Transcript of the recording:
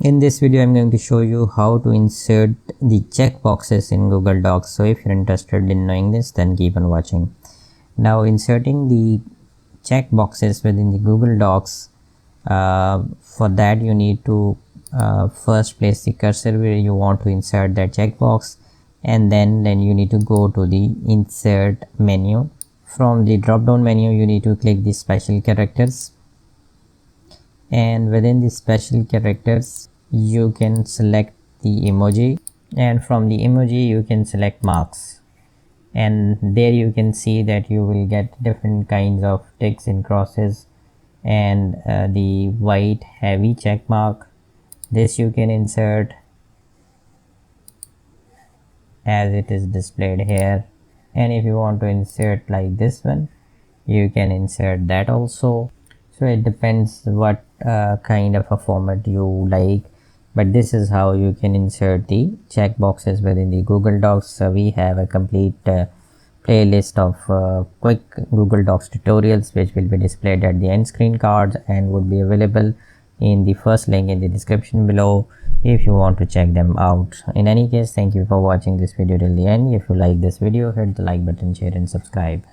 In this video, I'm going to show you how to insert the checkboxes in Google Docs. So if you're interested in knowing this, then keep on watching. Now, inserting the checkboxes within the Google Docs, for that you need to first place the cursor where you want to insert that checkbox, and then you need to go to the insert menu. From the drop down menu, you need to click the special characters, and within the special characters you can select the emoji, and from the emoji you can select marks, and there you can see that you will get different kinds of ticks and crosses, and the white heavy check mark, this you can insert as it is displayed here. And if you want to insert like this one, you can insert that also. So it depends what kind of a format you like, but this is how you can insert the checkboxes within the Google Docs. So we have a complete playlist of quick Google Docs tutorials which will be displayed at the end screen cards and would be available in the first link in the description below if you want to check them out. In any case, thank you for watching this video till the end. If you like this video, hit the like button, share and subscribe.